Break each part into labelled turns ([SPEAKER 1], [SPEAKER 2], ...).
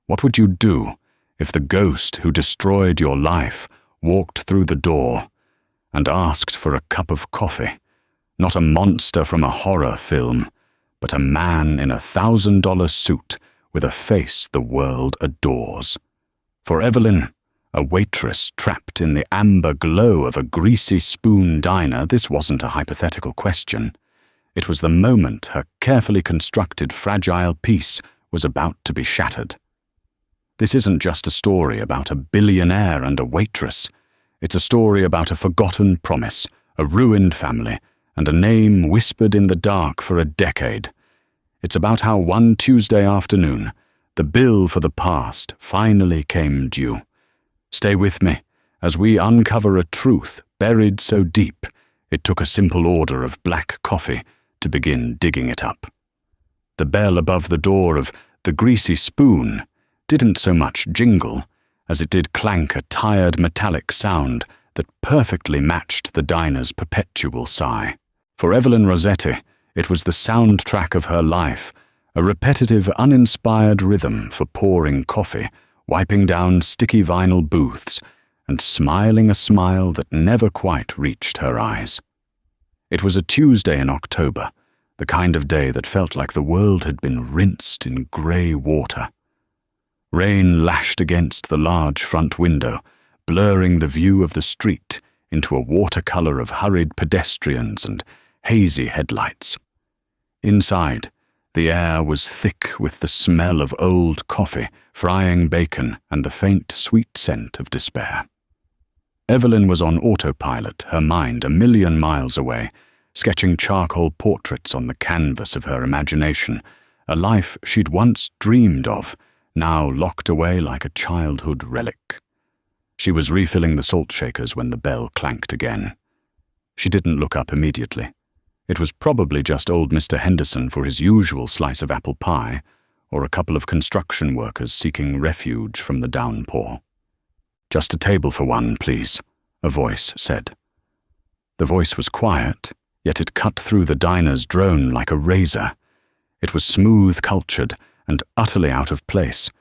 [SPEAKER 1] What would you do if the ghost who destroyed your life walked through the door and asked for a cup of coffee? Not a monster from a horror film, but a man in $1,000 suit with a face the world adores. For Evelyn, a waitress trapped in the amber glow of a greasy spoon diner, this wasn't a hypothetical question. It was the moment her carefully constructed fragile peace was about to be shattered. This isn't just a story about a billionaire and a waitress. It's a story about a forgotten promise, a ruined family, and a name whispered in the dark for a decade. It's about how one Tuesday afternoon, the bill for the past finally came due. Stay with me as we uncover a truth buried so deep it took a simple order of black coffee to begin digging it up. The bell above the door of the Greasy Spoon didn't so much jingle as it did clank a tired metallic sound that perfectly matched the diner's perpetual sigh. For Evelyn Rossetti, it was the soundtrack of her life, a repetitive, uninspired rhythm for pouring coffee, wiping down sticky vinyl booths, and smiling a smile that never quite reached her eyes. It was a Tuesday in October, the kind of day that felt like the world had been rinsed in grey water. Rain lashed against the large front window, blurring the view of the street into a watercolour of hurried pedestrians and hazy headlights. Inside, the air was thick with the smell of old coffee, frying bacon, and the faint, sweet scent of despair. Evelyn was on autopilot, her mind a million miles away, sketching charcoal portraits on the canvas of her imagination, a life she'd once dreamed of, now locked away like a childhood relic. She was refilling the salt shakers when the bell clanked again. She didn't look up immediately. It was probably just old Mr. Henderson for his usual slice of apple pie, or a couple of construction workers seeking refuge from the downpour. "Just a table for one, please," a voice said. The voice was quiet, yet it cut through the diner's drone like a razor. It was smooth, cultured, and utterly out of place.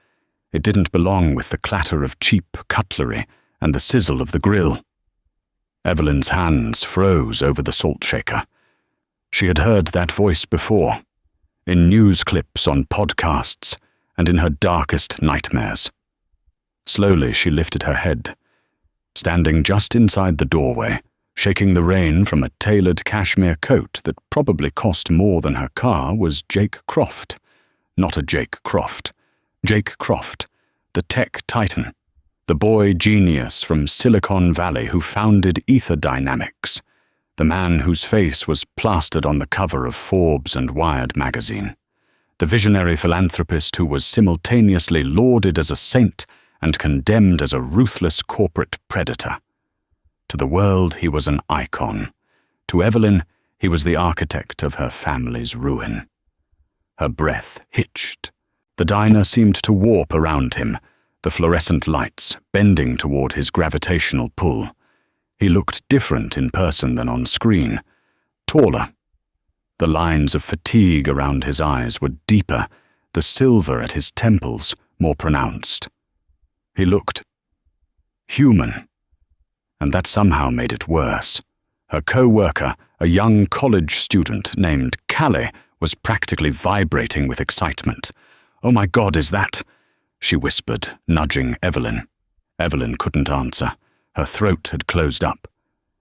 [SPEAKER 1] It didn't belong with the clatter of cheap cutlery and the sizzle of the grill. Evelyn's hands froze over the salt shaker. She had heard that voice before, in news clips on podcasts and in her darkest nightmares. Slowly she lifted her head. Standing just inside the doorway, shaking the rain from a tailored cashmere coat that probably cost more than her car, was Jake Croft. Not a Jake Croft. Jake Croft, the tech titan, the boy genius from Silicon Valley who founded Ether Dynamics, the man whose face was plastered on the cover of Forbes and Wired magazine, the visionary philanthropist who was simultaneously lauded as a saint and condemned as a ruthless corporate predator. To the world, he was an icon. To Evelyn, he was the architect of her family's ruin. Her breath hitched. The diner seemed to warp around him, the fluorescent lights bending toward his gravitational pull. He looked different in person than on screen, taller. The lines of fatigue around his eyes were deeper, the silver at his temples more pronounced. He looked human, and that somehow made it worse. Her co-worker, a young college student named Callie, was practically vibrating with excitement. "Oh my God, is that?" she whispered, nudging Evelyn. Evelyn couldn't answer. Her throat had closed up.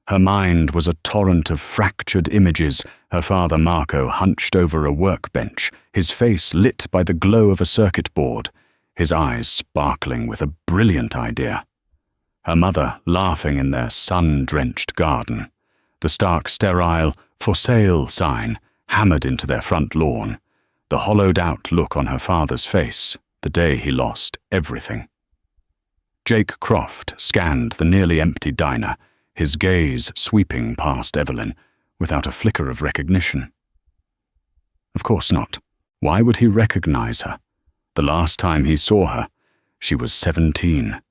[SPEAKER 1] Her mind was a torrent of fractured images, her father Marco hunched over a workbench, his face lit by the glow of a circuit board, his eyes sparkling with a brilliant idea. Her mother laughing in their sun-drenched garden, the stark, sterile "for sale" sign hammered into their front lawn, the hollowed-out look on her father's face the day he lost everything. Jake Croft scanned the nearly empty diner, his gaze sweeping past Evelyn without a flicker of recognition. Of course not. Why would he recognize her? The last time he saw her, she was 17,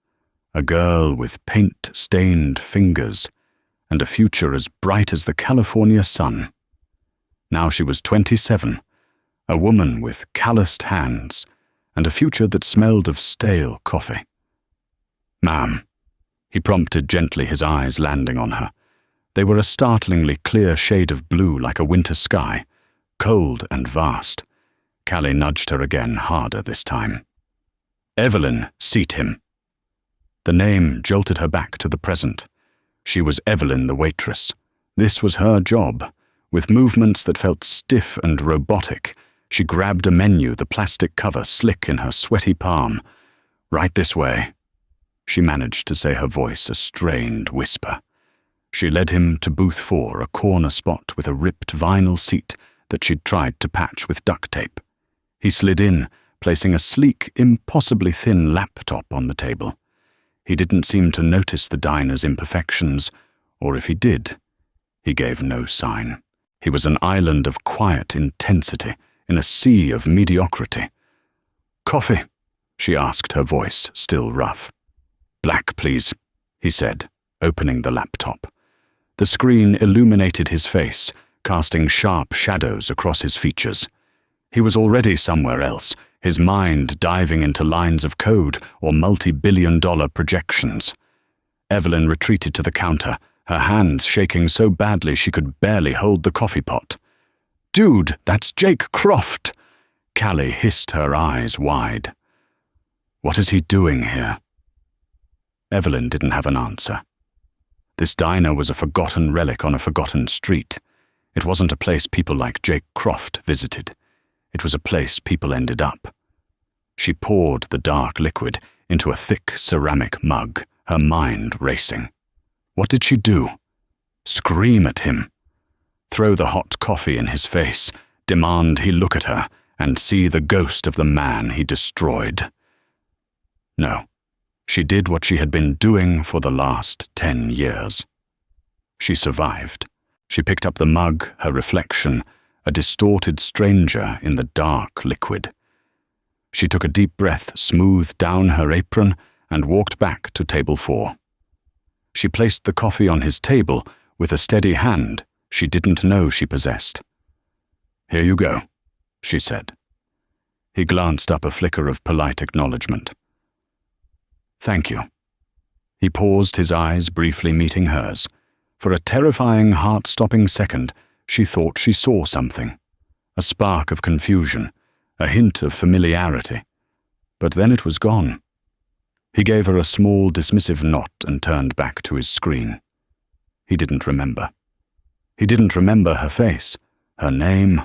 [SPEAKER 1] a girl with paint-stained fingers and a future as bright as the California sun. Now she was 27, a woman with calloused hands and a future that smelled of stale coffee. "Ma'am," he prompted gently, his eyes landing on her. They were a startlingly clear shade of blue, like a winter sky, cold and vast. Callie nudged her again, harder this time. "Evelyn, seat him." The name jolted her back to the present. She was Evelyn the waitress. This was her job. With movements that felt stiff and robotic, she grabbed a menu, the plastic cover slick in her sweaty palm. "Right this way." She managed to say, her voice a strained whisper. She led him to booth 4, a corner spot with a ripped vinyl seat that she'd tried to patch with duct tape. He slid in, placing a sleek, impossibly thin laptop on the table. He didn't seem to notice the diner's imperfections, or if he did, he gave no sign. He was an island of quiet intensity in a sea of mediocrity. "Coffee?" she asked, her voice still rough. "Black, please," he said, opening the laptop. The screen illuminated his face, casting sharp shadows across his features. He was already somewhere else, his mind diving into lines of code or multi-billion-dollar projections. Evelyn retreated to the counter, her hands shaking so badly she could barely hold the coffee pot. "Dude, that's Jake Croft!" Callie hissed, her eyes wide. "What is he doing here?" Evelyn didn't have an answer. This diner was a forgotten relic on a forgotten street. It wasn't a place people like Jake Croft visited. It was a place people ended up. She poured the dark liquid into a thick ceramic mug, her mind racing. What did she do? Scream at him? Throw the hot coffee in his face, demand he look at her, and see the ghost of the man he destroyed? No. She did what she had been doing for the last 10 years. She survived. She picked up the mug, her reflection, a distorted stranger in the dark liquid. She took a deep breath, smoothed down her apron, and walked back to table 4. She placed the coffee on his table with a steady hand she didn't know she possessed. "Here you go," she said. He glanced up, a flicker of polite acknowledgement. "Thank you." He paused, his eyes briefly meeting hers. For a terrifying, heart-stopping second, she thought she saw something. A spark of confusion, a hint of familiarity. But then it was gone. He gave her a small, dismissive nod and turned back to his screen. He didn't remember. He didn't remember her face, her name,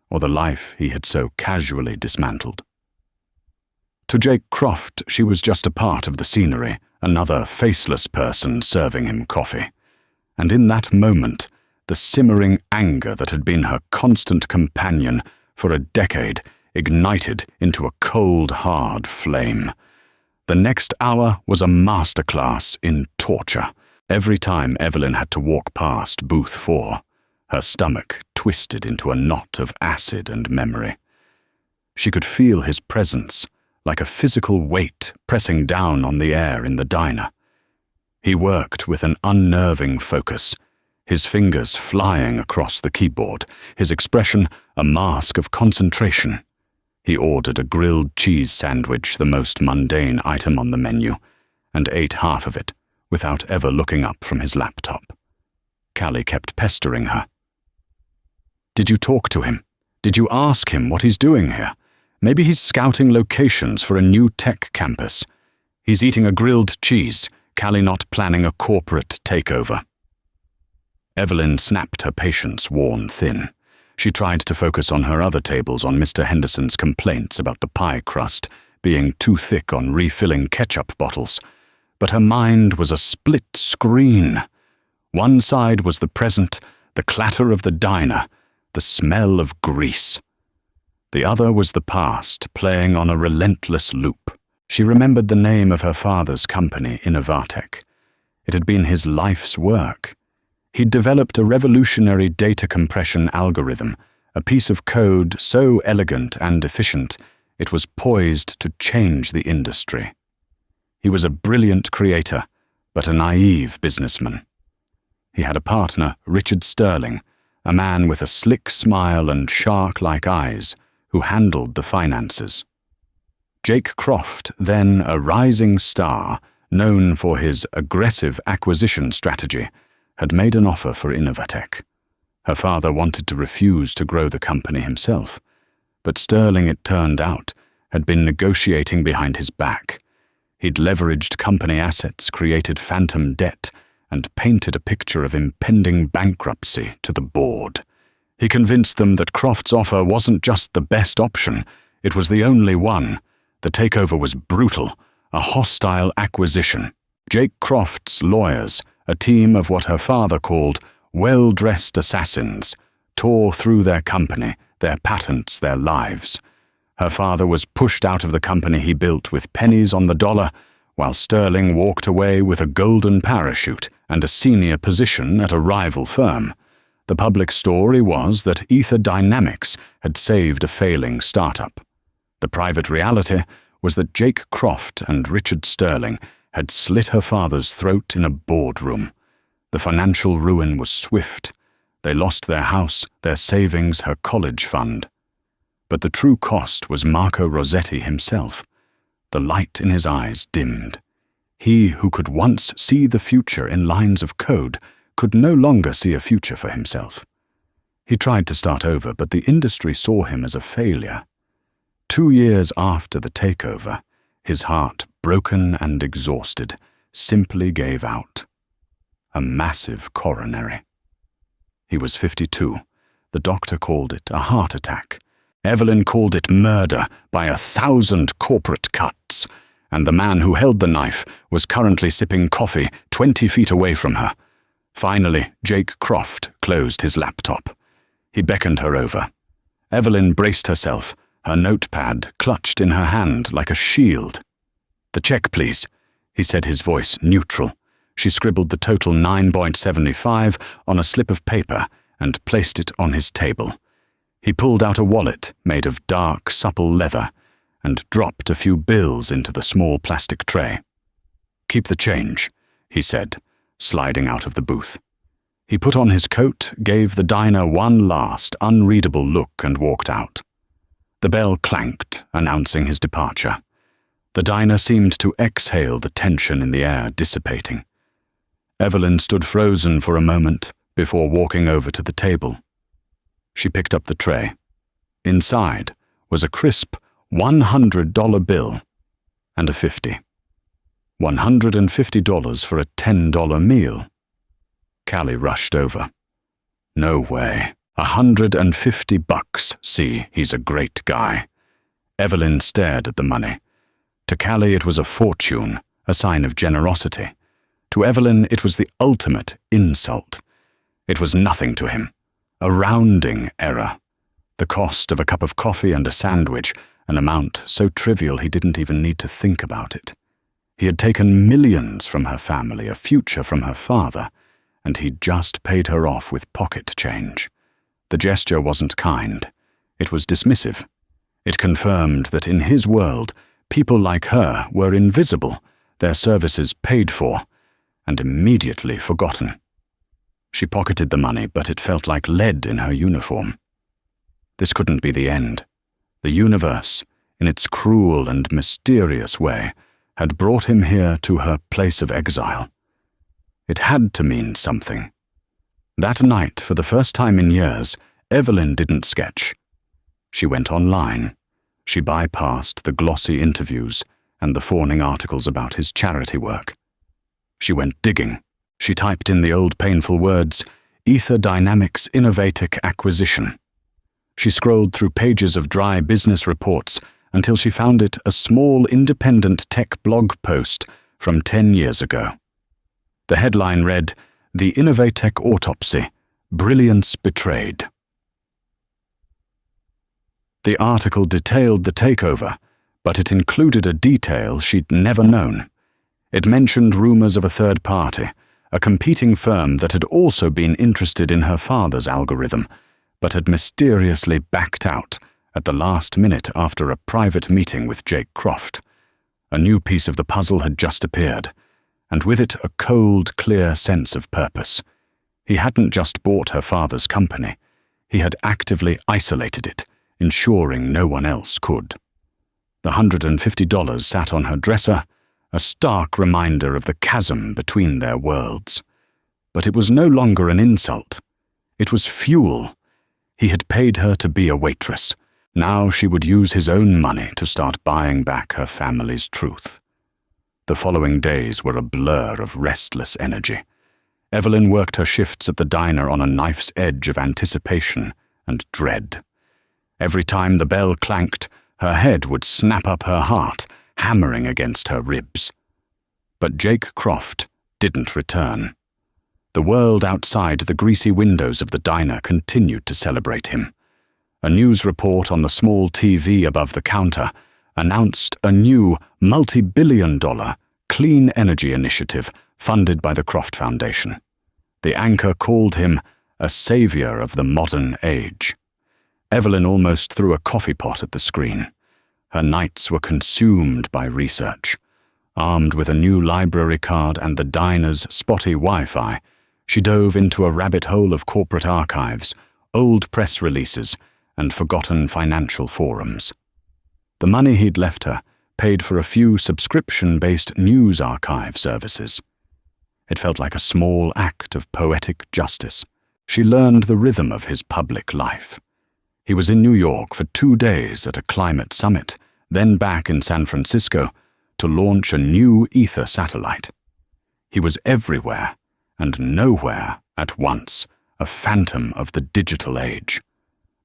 [SPEAKER 1] or the life he had so casually dismantled. To Jake Croft, she was just a part of the scenery, another faceless person serving him coffee. And in that moment, the simmering anger that had been her constant companion for a decade ignited into a cold, hard flame. The next hour was a masterclass in torture. Every time Evelyn had to walk past booth 4, her stomach twisted into a knot of acid and memory. She could feel his presence, like a physical weight pressing down on the air in the diner. He worked with an unnerving focus, his fingers flying across the keyboard, his expression a mask of concentration. He ordered a grilled cheese sandwich, the most mundane item on the menu, and ate half of it without ever looking up from his laptop. Callie kept pestering her. "Did you talk to him? Did you ask him what he's doing here? Maybe he's scouting locations for a new tech campus. He's eating a grilled cheese, Callie not planning a corporate takeover." Evelyn snapped, her patience worn thin. She tried to focus on her other tables, on Mr. Henderson's complaints about the pie crust being too thick on refilling ketchup bottles. But her mind was a split screen. One side was the present, the clatter of the diner, the smell of grease. The other was the past, playing on a relentless loop. She remembered the name of her father's company, Innovatech. It had been his life's work. He'd developed a revolutionary data compression algorithm, a piece of code so elegant and efficient it was poised to change the industry. He was a brilliant creator, but a naive businessman. He had a partner, Richard Sterling, a man with a slick smile and shark-like eyes, who handled the finances. Jake Croft, then a rising star, known for his aggressive acquisition strategy, had made an offer for Innovatech. Her father wanted to refuse to grow the company himself, but Sterling, it turned out, had been negotiating behind his back. He'd leveraged company assets, created phantom debt, and painted a picture of impending bankruptcy to the board. He convinced them that Croft's offer wasn't just the best option, it was the only one. The takeover was brutal, a hostile acquisition. Jake Croft's lawyers, a team of what her father called well-dressed assassins, tore through their company, their patents, their lives. Her father was pushed out of the company he built with pennies on the dollar, while Sterling walked away with a golden parachute and a senior position at a rival firm. The public story was that Ether Dynamics had saved a failing startup. The private reality was that Jake Croft and Richard Sterling had slit her father's throat in a boardroom. The financial ruin was swift. They lost their house, their savings, her college fund. But the true cost was Marco Rossetti himself. The light in his eyes dimmed. He who could once see the future in lines of code could no longer see a future for himself. He tried to start over, but the industry saw him as a failure. 2 years after the takeover, his heart, broken and exhausted, simply gave out. A massive coronary. He was 52. The doctor called it a heart attack. Evelyn called it murder by 1,000 corporate cuts, and the man who held the knife was currently sipping coffee 20 feet away from her. Finally, Jake Croft closed his laptop. He beckoned her over. Evelyn braced herself, her notepad clutched in her hand like a shield. "The check, please," he said, his voice neutral. She scribbled the total 9.75 on a slip of paper and placed it on his table. He pulled out a wallet made of dark, supple leather and dropped a few bills into the small plastic tray. "Keep the change," he said, sliding out of the booth. He put on his coat, gave the diner one last, unreadable look and walked out. The bell clanked, announcing his departure. The diner seemed to exhale the tension in the air dissipating. Evelyn stood frozen for a moment before walking over to the table. She picked up the tray. Inside was a crisp $100 bill and a 50. $150 for a $10 meal. Callie rushed over. "No way. $150. See, he's a great guy." Evelyn stared at the money. To Callie it was a fortune, a sign of generosity. To Evelyn it was the ultimate insult. It was nothing to him. A rounding error. The cost of a cup of coffee and a sandwich, an amount so trivial he didn't even need to think about it. He had taken millions from her family, a future from her father, and he'd just paid her off with pocket change. The gesture wasn't kind. It was dismissive. It confirmed that in his world, people like her were invisible, their services paid for, and immediately forgotten. She pocketed the money, but it felt like lead in her uniform. This couldn't be the end. The universe, in its cruel and mysterious way, had brought him here to her place of exile. It had to mean something. That night, for the first time in years, Evelyn didn't sketch. She went online. She bypassed the glossy interviews and the fawning articles about his charity work. She went digging. She typed in the old painful words, Ether Dynamics Innovatech Acquisition. She scrolled through pages of dry business reports until she found it a small independent tech blog post from 10 years ago. The headline read, "The Innovatech Autopsy, Brilliance Betrayed." The article detailed the takeover, but it included a detail she'd never known. It mentioned rumors of a third party, a competing firm that had also been interested in her father's algorithm, but had mysteriously backed out at the last minute after a private meeting with Jake Croft. A new piece of the puzzle had just appeared, and with it a cold, clear sense of purpose. He hadn't just bought her father's company. He had actively isolated it, ensuring no one else could. The $150 sat on her dresser, a stark reminder of the chasm between their worlds. But it was no longer an insult. It was fuel. He had paid her to be a waitress. Now she would use his own money to start buying back her family's truth. The following days were a blur of restless energy. Evelyn worked her shifts at the diner on a knife's edge of anticipation and dread. Every time the bell clanked, her head would snap up her heart, hammering against her ribs. But Jake Croft didn't return. The world outside the greasy windows of the diner continued to celebrate him. A news report on the small TV above the counter announced a new multi-billion-dollar clean energy initiative funded by the Croft Foundation. The anchor called him a savior of the modern age. Evelyn almost threw a coffee pot at the screen. Her nights were consumed by research. Armed with a new library card and the diner's spotty Wi-Fi, she dove into a rabbit hole of corporate archives, old press releases, and forgotten financial forums. The money he'd left her paid for a few subscription-based news archive services. It felt like a small act of poetic justice. She learned the rhythm of his public life. He was in New York for 2 days at a climate summit, then back in San Francisco to launch a new ether satellite. He was everywhere and nowhere at once, a phantom of the digital age.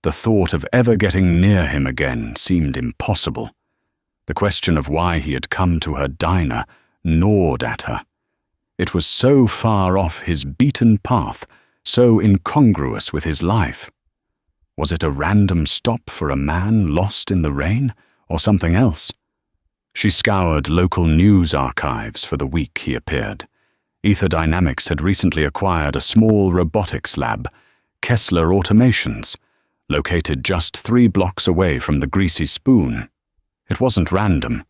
[SPEAKER 1] The thought of ever getting near him again seemed impossible. The question of why he had come to her diner gnawed at her. It was so far off his beaten path, so incongruous with his life. Was it a random stop for a man lost in the rain, or something else? She scoured local news archives for the week he appeared. Ether Dynamics had recently acquired a small robotics lab, Kessler Automations, located just 3 blocks away from the Greasy Spoon. It wasn't random.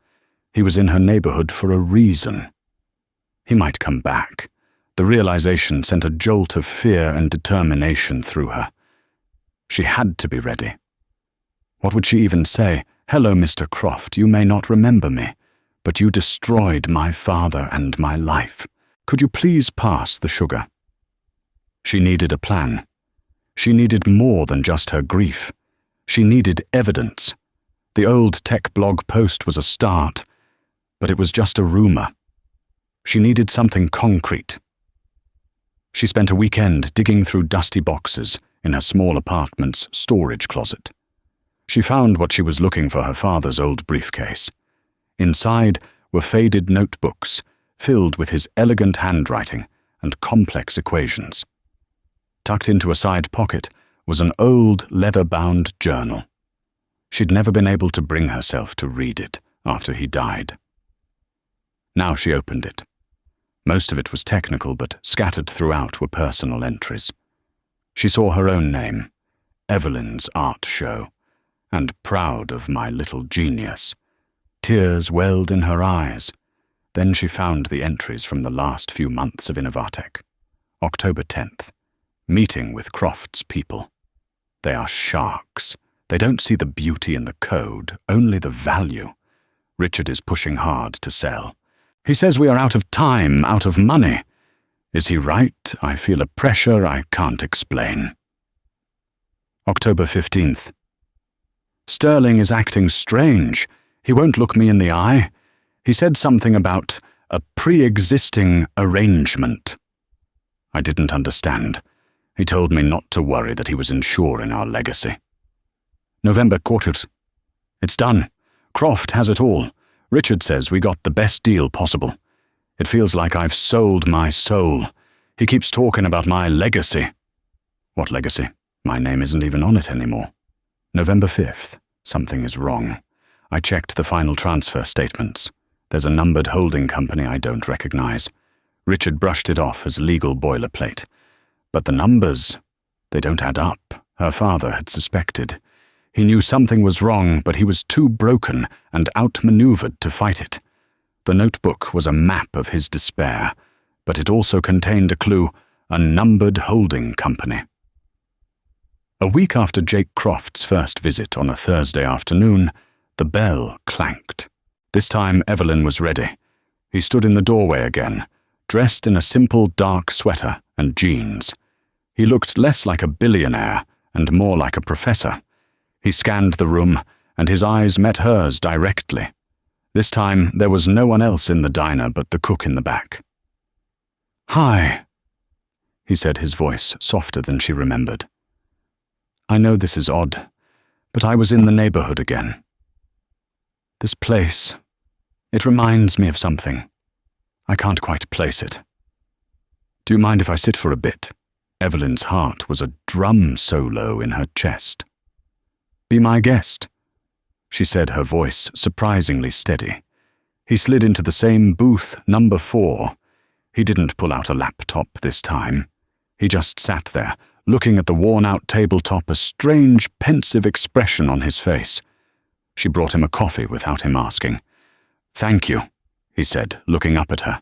[SPEAKER 1] He was in her neighborhood for a reason. He might come back. The realization sent a jolt of fear and determination through her. She had to be ready. What would she even say? "Hello, Mr. Croft, you may not remember me, but you destroyed my father and my life. Could you please pass the sugar?" She needed a plan. She needed more than just her grief. She needed evidence. The old tech blog post was a start, but it was just a rumor. She needed something concrete. She spent a weekend digging through dusty boxes in her small apartment's storage closet. She found what she was looking for: her father's old briefcase. Inside were faded notebooks filled with his elegant handwriting and complex equations. Tucked into a side pocket was an old leather-bound journal. She'd never been able to bring herself to read it after he died. Now she opened it. Most of it was technical, but scattered throughout were personal entries. She saw her own name, Evelyn's art show, and proud of my little genius. Tears welled in her eyes. Then she found the entries from the last few months of Innovatec. October 10th. Meeting with Croft's people. They are sharks. They don't see the beauty in the code, only the value. Richard is pushing hard to sell. He says we are out of time, out of money. Is he right? I feel a pressure I can't explain. October 15th. Sterling is acting strange. He won't look me in the eye. He said something about a pre-existing arrangement. I didn't understand. He told me not to worry, that he was ensuring our legacy. November 20th. It's done. Croft has it all. Richard says we got the best deal possible. It feels like I've sold my soul. He keeps talking about my legacy. What legacy? My name isn't even on it anymore. November 5th. Something is wrong. I checked the final transfer statements. There's a numbered holding company I don't recognize. Richard brushed it off as legal boilerplate. But the numbers, they don't add up. Her father had suspected. He knew something was wrong, but he was too broken and outmaneuvered to fight it. The notebook was a map of his despair, but it also contained a clue: a numbered holding company. A week after Jake Croft's first visit on a Thursday afternoon, The bell clanked. This time Evelyn was ready. He stood in the doorway again, dressed in a simple dark sweater and jeans. He looked less like a billionaire and more like a professor. He scanned the room, and his eyes met hers directly. This time there was no one else in the diner but the cook in the back. "Hi," he said, his voice softer than she remembered. "I know this is odd, but I was in the neighborhood again. This place, it reminds me of something. I can't quite place it. Do you mind if I sit for a bit?" Evelyn's heart was a drum solo in her chest. "Be my guest," she said, her voice surprisingly steady. He slid into the same booth, number 4. He didn't pull out a laptop this time. He just sat there, looking at the worn-out tabletop, a strange, pensive expression on his face. She brought him a coffee without him asking. "Thank you," he said, looking up at her.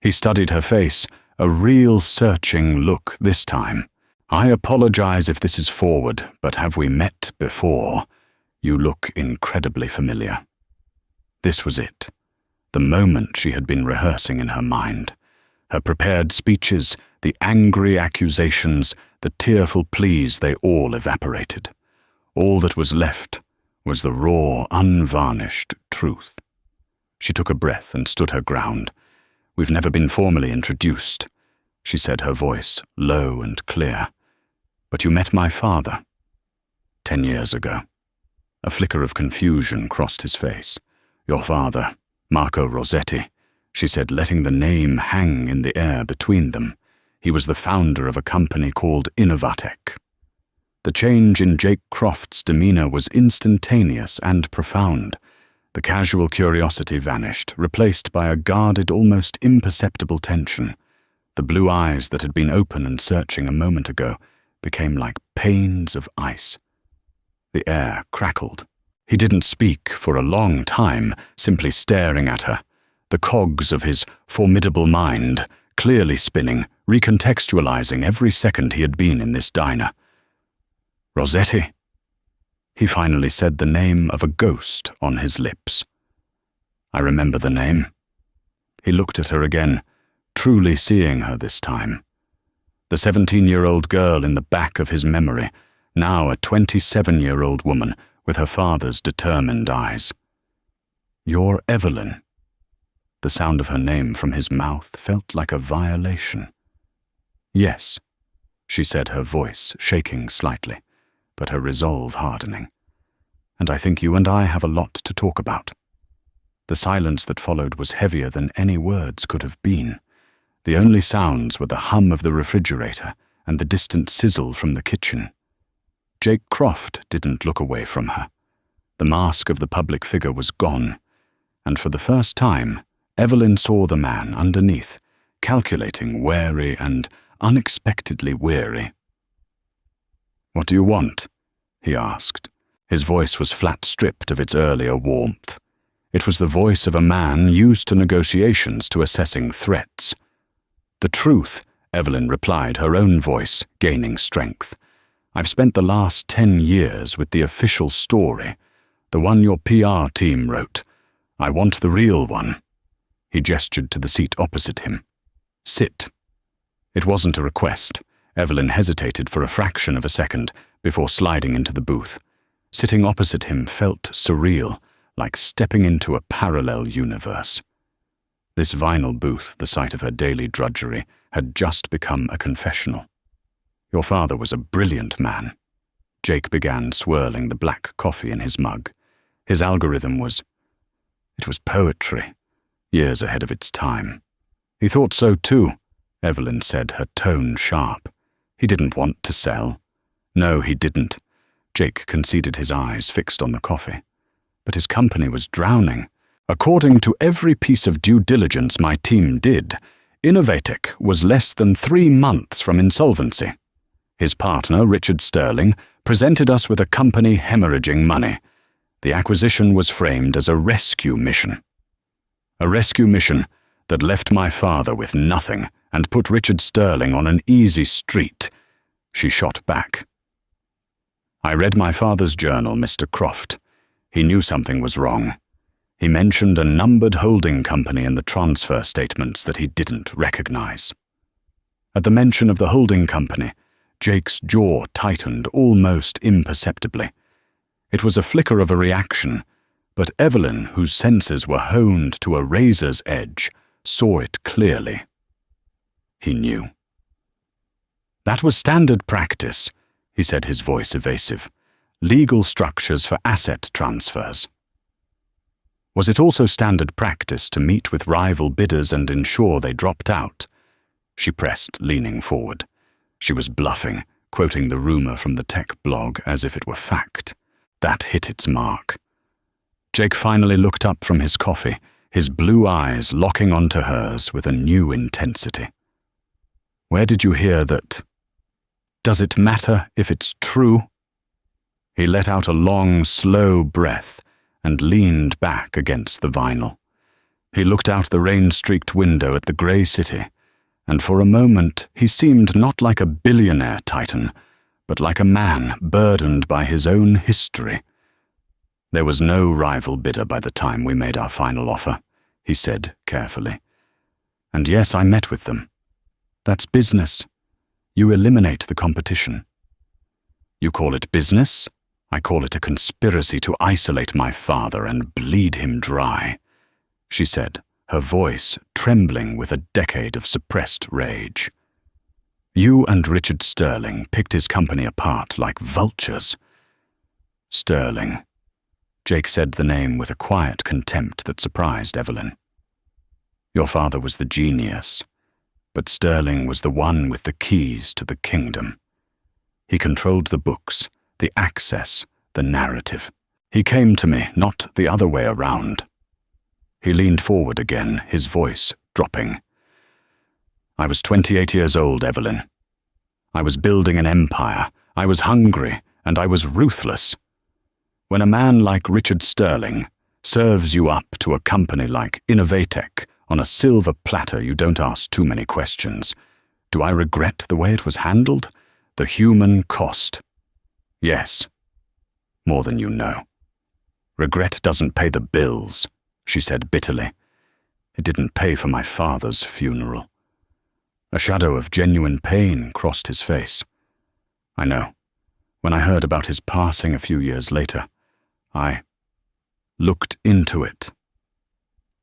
[SPEAKER 1] He studied her face, a real searching look this time. "I apologize if this is forward, but have we met before? You look incredibly familiar." This was it. The moment she had been rehearsing in her mind. Her prepared speeches, the angry accusations, the tearful pleas, they all evaporated. All that was left was the raw, unvarnished truth. She took a breath and stood her ground. "We've never been formally introduced," she said, her voice low and clear. "But you met my father 10 years ago." A flicker of confusion crossed his face. "Your father, Marco Rossetti," she said, letting the name hang in the air between them. "He was the founder of a company called Innovatec." The change in Jake Croft's demeanor was instantaneous and profound. The casual curiosity vanished, replaced by a guarded, almost imperceptible tension. The blue eyes that had been open and searching a moment ago became like panes of ice. The air crackled. He didn't speak for a long time, simply staring at her, the cogs of his formidable mind clearly spinning, recontextualizing every second he had been in this diner. "Rossetti?" He finally said the name of a ghost on his lips. "I remember the name." He looked at her again, truly seeing her this time. The 17-year-old girl in the back of his memory, now a 27-year-old woman with her father's determined eyes. "You're Evelyn." The sound of her name from his mouth felt like a violation. "Yes," she said, her voice shaking slightly, but her resolve hardening. "And I think you and I have a lot to talk about." The silence that followed was heavier than any words could have been. The only sounds were the hum of the refrigerator and the distant sizzle from the kitchen. Jake Croft didn't look away from her. The mask of the public figure was gone, and for the first time, Evelyn saw the man underneath, calculating, wary, and unexpectedly weary. "What do you want?" he asked. His voice was flat stripped of its earlier warmth. It was the voice of a man used to negotiations, to assessing threats. "The truth," Evelyn replied, her own voice gaining strength. "I've spent the last 10 years with the official story, the one your PR team wrote. I want the real one." He gestured to the seat opposite him. "Sit." It wasn't a request. Evelyn hesitated for a fraction of a second before sliding into the booth. Sitting opposite him felt surreal, like stepping into a parallel universe. This vinyl booth, the site of her daily drudgery, had just become a confessional. "Your father was a brilliant man." Jake began swirling the black coffee in his mug. His algorithm was... It was poetry, years ahead of its time. "He thought so too," Evelyn said, her tone sharp. "He didn't want to sell." "No, he didn't." Jake conceded, his eyes fixed on the coffee. "But his company was drowning. According to every piece of due diligence my team did, Innovatec was less than 3 months from insolvency. His partner, Richard Sterling, presented us with a company hemorrhaging money. The acquisition was framed as a rescue mission. A rescue mission that left my father with nothing and put Richard Sterling on an easy street." She shot back. "I read my father's journal, Mr. Croft. He knew something was wrong. He mentioned a numbered holding company in the transfer statements that he didn't recognize. At the mention of the holding company, Jake's jaw tightened almost imperceptibly. It was a flicker of a reaction, but Evelyn, whose senses were honed to a razor's edge, saw it clearly. He knew. "That was standard practice," he said, his voice evasive. "Legal structures for asset transfers." Was it also standard practice to meet with rival bidders and ensure they dropped out? She pressed, leaning forward. She was bluffing, quoting the rumor from the tech blog as if it were fact. That hit its mark. Jake finally looked up from his coffee, his blue eyes locking onto hers with a new intensity. "Where did you hear that? Does it matter if it's true?" He let out a long, slow breath and leaned back against the vinyl. He looked out the rain-streaked window at the grey city, and for a moment he seemed not like a billionaire titan, but like a man burdened by his own history. "There was no rival bidder by the time we made our final offer," he said carefully. "And yes, I met with them. That's business. You eliminate the competition." "You call it business? I call it a conspiracy to isolate my father and bleed him dry," she said, her voice trembling with a decade of suppressed rage. "You and Richard Sterling picked his company apart like vultures." Sterling. Jake said the name with a quiet contempt that surprised Evelyn. "Your father was the genius, but Sterling was the one with the keys to the kingdom. He controlled the books, the access, the narrative. He came to me, not the other way around." He leaned forward again, his voice dropping. "I was 28 years old, Evelyn. I was building an empire. I was hungry, and I was ruthless. When a man like Richard Sterling serves you up to a company like Innovatech on a silver platter, you don't ask too many questions. Do I regret the way it was handled? The human cost? Yes. More than you know. Regret doesn't pay the bills," she said bitterly. "It didn't pay for my father's funeral." A shadow of genuine pain crossed his face. "I know. When I heard about his passing a few years later, I looked into it.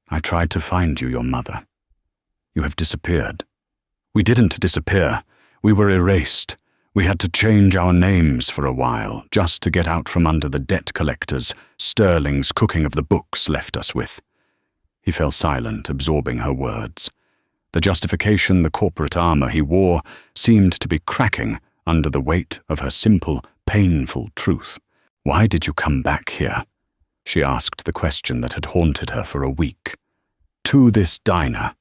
[SPEAKER 1] I tried to find you, your mother. You have disappeared." "We didn't disappear. We were erased. We had to change our names for a while, just to get out from under the debt collectors Sterling's cooking of the books left us with." He fell silent, absorbing her words. The justification, the corporate armor he wore, seemed to be cracking under the weight of her simple, painful truth. "Why did you come back here?" She asked the question that had haunted her for a week. "To this diner."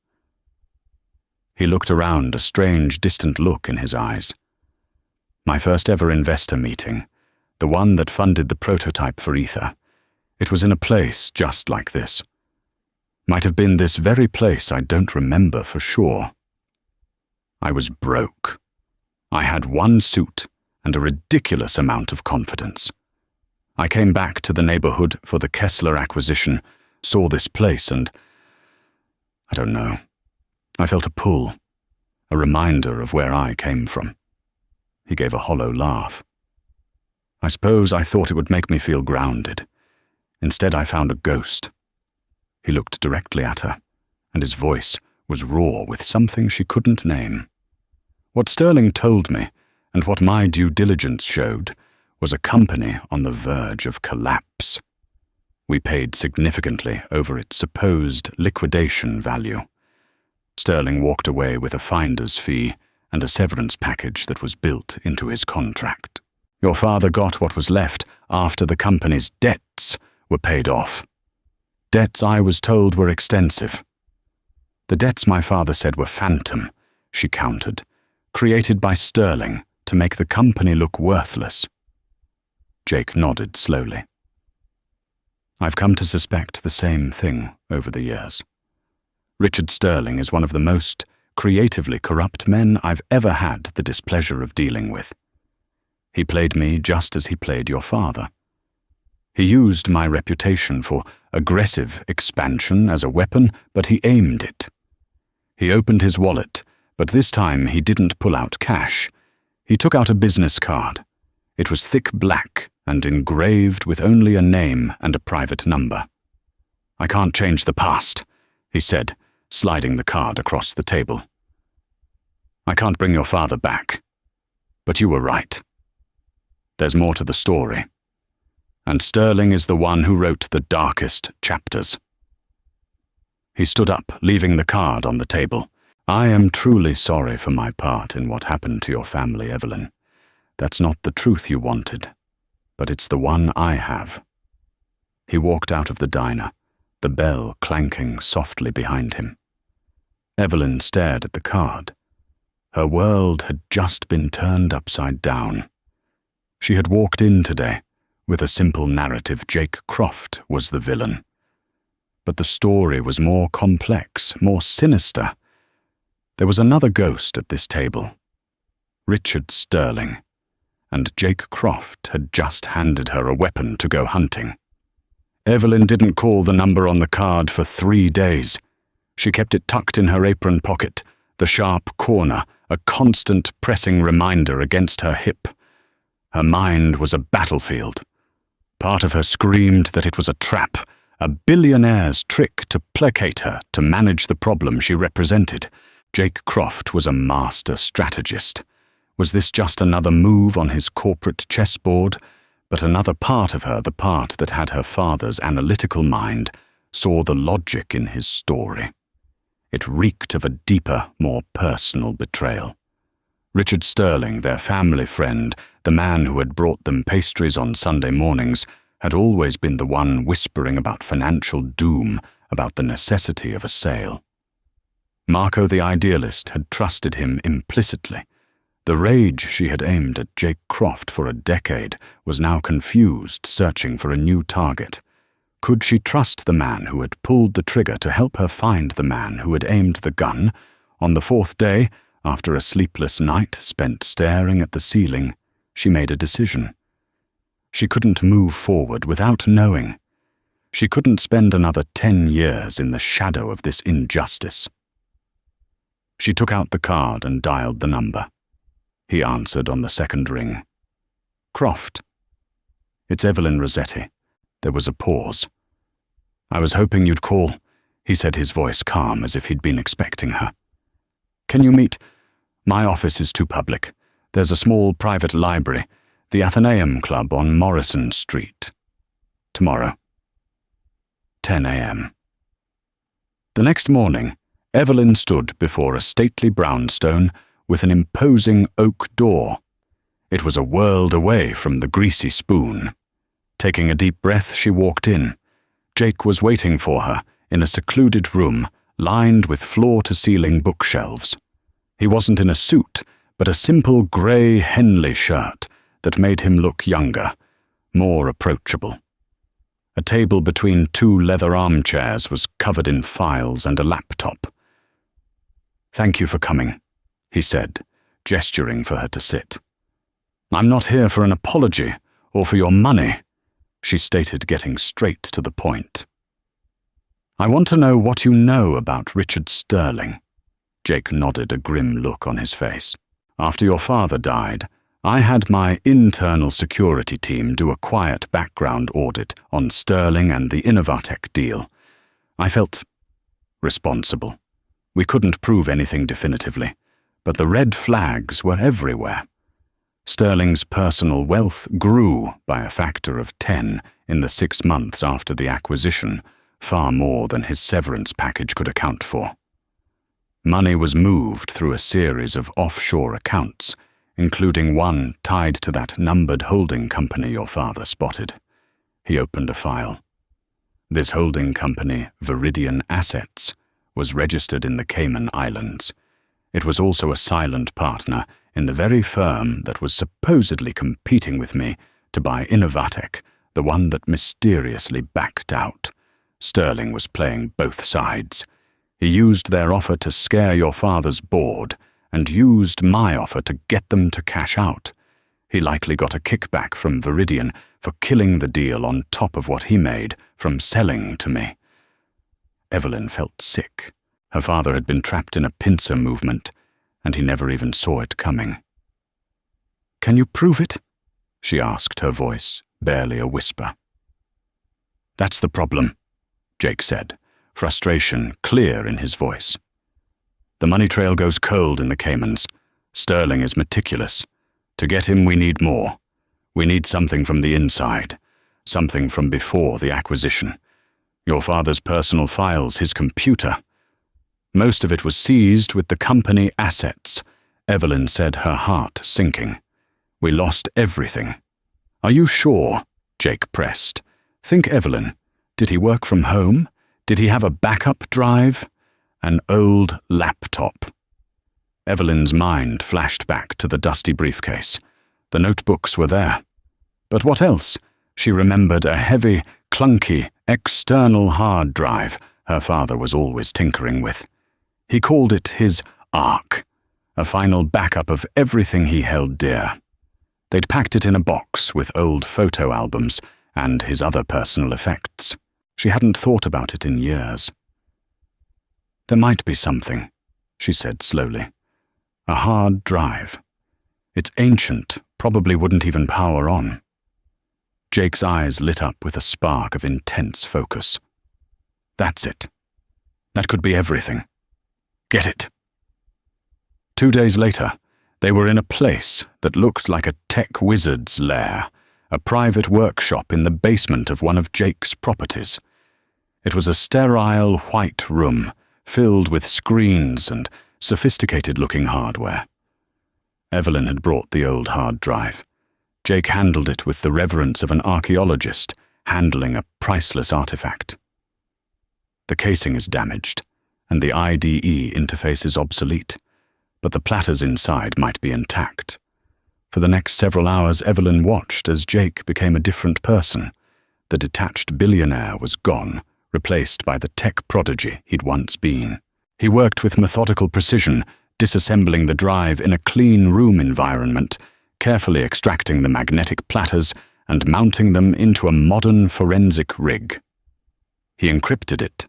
[SPEAKER 1] He looked around, a strange, distant look in his eyes. "My first ever investor meeting, the one that funded the prototype for Ether. It was in a place just like this. Might have been this very place, I don't remember for sure. I was broke. I had one suit and a ridiculous amount of confidence. I came back to the neighborhood for the Kessler acquisition, saw this place, and I don't know. I felt a pull, a reminder of where I came from." He gave a hollow laugh. "I suppose I thought it would make me feel grounded. Instead, I found a ghost." He looked directly at her, and his voice was raw with something she couldn't name. "What Sterling told me, and what my due diligence showed, was a company on the verge of collapse. We paid significantly over its supposed liquidation value. Sterling walked away with a finder's fee and a severance package that was built into his contract. Your father got what was left after the company's debts were paid off. Debts I was told were extensive. The debts my father said were phantom," she countered, "created by Sterling to make the company look worthless." Jake nodded slowly. "I've come to suspect the same thing over the years. Richard Sterling is one of the most creatively corrupt men I've ever had the displeasure of dealing with. He played me just as he played your father. He used my reputation for aggressive expansion as a weapon, but he aimed it. He opened his wallet, but this time he didn't pull out cash. He took out a business card. It was thick black and engraved with only a name and a private number. "I can't change the past," he said, sliding the card across the table. "I can't bring your father back. But you were right. There's more to the story. And Sterling is the one who wrote the darkest chapters." He stood up, leaving the card on the table. "I am truly sorry for my part in what happened to your family, Evelyn. That's not the truth you wanted, but it's the one I have." He walked out of the diner, the bell clanking softly behind him. Evelyn stared at the card. Her world had just been turned upside down. She had walked in today with a simple narrative. Jake Croft was the villain. But the story was more complex, more sinister. There was another ghost at this table. Richard Sterling. And Jake Croft had just handed her a weapon to go hunting. Evelyn didn't call the number on the card for 3 days. She kept it tucked in her apron pocket, the sharp corner, a constant pressing reminder against her hip. Her mind was a battlefield. Part of her screamed that it was a trap, a billionaire's trick to placate her, to manage the problem she represented. Jake Croft was a master strategist. Was this just another move on his corporate chessboard? But another part of her, the part that had her father's analytical mind, saw the logic in his story. It reeked of a deeper, more personal betrayal. Richard Sterling, their family friend, the man who had brought them pastries on Sunday mornings, had always been the one whispering about financial doom, about the necessity of a sale. Marco the idealist had trusted him implicitly. The rage she had aimed at Jake Croft for a decade was now confused, searching for a new target. Could she trust the man who had pulled the trigger to help her find the man who had aimed the gun? On the 4th day, after a sleepless night spent staring at the ceiling, she made a decision. She couldn't move forward without knowing. She couldn't spend another 10 years in the shadow of this injustice. She took out the card and dialed the number. He answered on the 2nd ring. "Croft." "It's Evelyn Rossetti." There was a pause. "I was hoping you'd call," he said, his voice calm as if he'd been expecting her. "Can you meet? My office is too public. There's a small private library, the Athenaeum Club on Morrison Street. Tomorrow. 10 a.m. The next morning, Evelyn stood before a stately brownstone with an imposing oak door. It was a world away from the greasy spoon. Taking a deep breath, she walked in. Jake was waiting for her in a secluded room lined with floor-to-ceiling bookshelves. He wasn't in a suit, but a simple grey Henley shirt that made him look younger, more approachable. A table between 2 leather armchairs was covered in files and a laptop. "Thank you for coming," he said, gesturing for her to sit. "I'm not here for an apology or for your money," she stated, getting straight to the point. "I want to know what you know about Richard Sterling." Jake nodded, a grim look on his face. "After your father died, I had my internal security team do a quiet background audit on Sterling and the Innovatec deal. I felt responsible. We couldn't prove anything definitively, but the red flags were everywhere. Sterling's personal wealth grew by a factor of 10 in the 6 months after the acquisition, far more than his severance package could account for. Money was moved through a series of offshore accounts, including one tied to that numbered holding company your father spotted. He opened a file. This holding company, Viridian Assets, was registered in the Cayman Islands. It was also a silent partner in the very firm that was supposedly competing with me to buy Innovatec, the one that mysteriously backed out. Sterling was playing both sides. He used their offer to scare your father's board and used my offer to get them to cash out. He likely got a kickback from Viridian for killing the deal on top of what he made from selling to me. Evelyn felt sick. Her father had been trapped in a pincer movement, and he never even saw it coming. "Can you prove it?" she asked, her voice barely a whisper. "That's the problem," Jake said, frustration clear in his voice. "The money trail goes cold in the Caymans. Sterling is meticulous. To get him, we need more. We need something from the inside, something from before the acquisition. Your father's personal files, his computer. Most of it was seized with the company assets," Evelyn said, her heart sinking. "We lost everything." "Are you sure?" Jake pressed. "Think, Evelyn. Did he work from home? Did he have a backup drive? An old laptop?" Evelyn's mind flashed back to the dusty briefcase. The notebooks were there. But what else? She remembered a heavy, clunky, external hard drive her father was always tinkering with. He called it his Ark, a final backup of everything he held dear. They'd packed it in a box with old photo albums and his other personal effects. She hadn't thought about it in years. "There might be something," she said slowly. "A hard drive. It's ancient, probably wouldn't even power on." Jake's eyes lit up with a spark of intense focus. "That's it. That could be everything. Get it." 2 days later, they were in a place that looked like a tech wizard's lair, a private workshop in the basement of one of Jake's properties. It was a sterile white room, filled with screens and sophisticated-looking hardware. Evelyn had brought the old hard drive. Jake handled it with the reverence of an archaeologist handling a priceless artifact. "The casing is damaged, and the IDE interface is obsolete, but the platters inside might be intact." For the next several hours, Evelyn watched as Jake became a different person. The detached billionaire was gone, replaced by the tech prodigy he'd once been. He worked with methodical precision, disassembling the drive in a clean room environment, carefully extracting the magnetic platters and mounting them into a modern forensic rig. "He encrypted it,"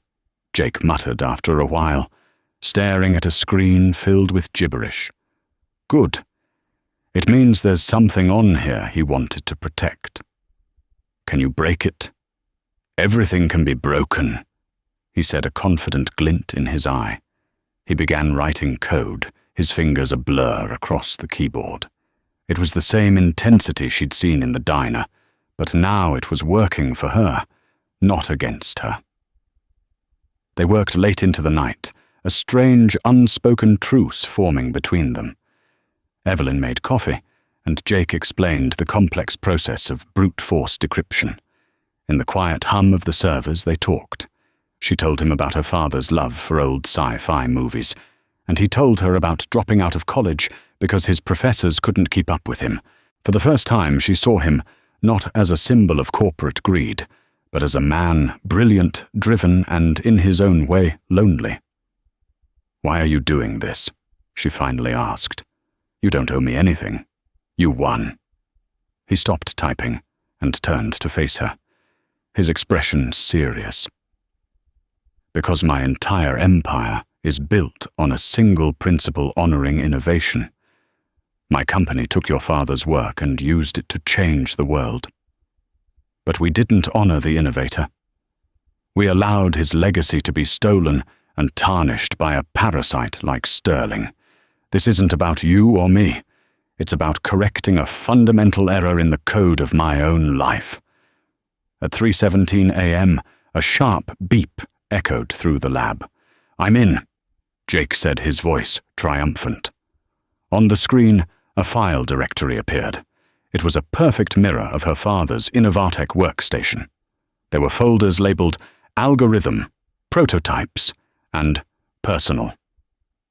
[SPEAKER 1] Jake muttered after a while, staring at a screen filled with gibberish. "Good. It means there's something on here he wanted to protect. Can you break it?" "Everything can be broken," he said, a confident glint in his eye. He began writing code, his fingers a blur across the keyboard. It was the same intensity she'd seen in the diner, but now it was working for her, not against her. They worked late into the night, a strange, unspoken truce forming between them. Evelyn made coffee, and Jake explained the complex process of brute force decryption. In the quiet hum of the servers, they talked. She told him about her father's love for old sci-fi movies, and he told her about dropping out of college because his professors couldn't keep up with him. For the first time, she saw him not as a symbol of corporate greed, but as a man, brilliant, driven, and, in his own way, lonely. "Why are you doing this?" she finally asked. "You don't owe me anything. You won." He stopped typing and turned to face her, his expression serious. "Because my entire empire is built on a single principle honoring innovation. My company took your father's work and used it to change the world. But we didn't honor the innovator. We allowed his legacy to be stolen and tarnished by a parasite like Sterling. This isn't about you or me. It's about correcting a fundamental error in the code of my own life." At 3:17 a.m., a sharp beep echoed through the lab. "I'm in," Jake said, his voice triumphant. On the screen, a file directory appeared. It was a perfect mirror of her father's Innovatec workstation. There were folders labeled Algorithm, Prototypes, and Personal.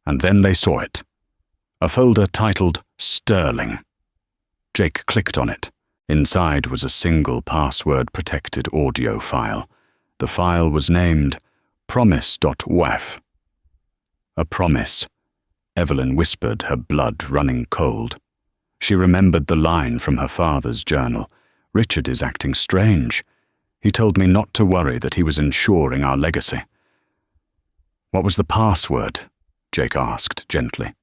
[SPEAKER 1] And then they saw it. A folder titled Sterling. Jake clicked on it. Inside was a single password-protected audio file. The file was named promise.waf. "A promise," Evelyn whispered, her blood running cold. She remembered the line from her father's journal. "Richard is acting strange. He told me not to worry, that he was ensuring our legacy." "What was the password?" Jake asked gently.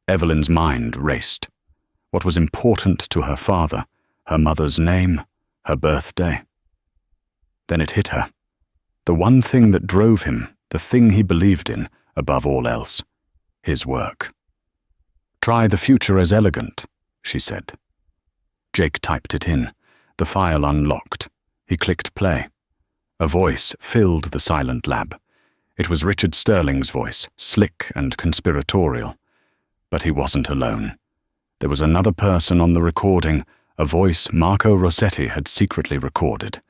[SPEAKER 1] Evelyn's mind raced. What was important to her father? Her mother's name? Her birthday? Then it hit her. The one thing that drove him, the thing he believed in, above all else. His work. "Try the future as elegant," she said. Jake typed it in. The file unlocked. He clicked play. A voice filled the silent lab. It was Richard Sterling's voice, slick and conspiratorial. But he wasn't alone. There was another person on the recording, a voice Marco Rossetti had secretly recorded.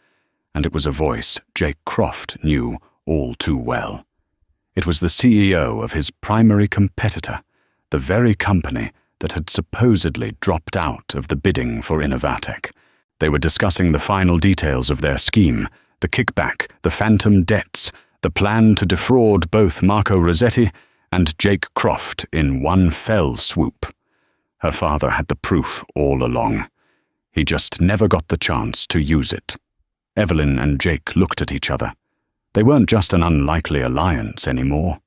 [SPEAKER 1] And it was a voice Jake Croft knew all too well. It was the CEO of his primary competitor, the very company that had supposedly dropped out of the bidding for Innovatec. They were discussing the final details of their scheme, the kickback, the phantom debts, the plan to defraud both Marco Rossetti and Jake Croft in one fell swoop. Her father had the proof all along. He just never got the chance to use it. Evelyn and Jake looked at each other. They weren't just an unlikely alliance anymore.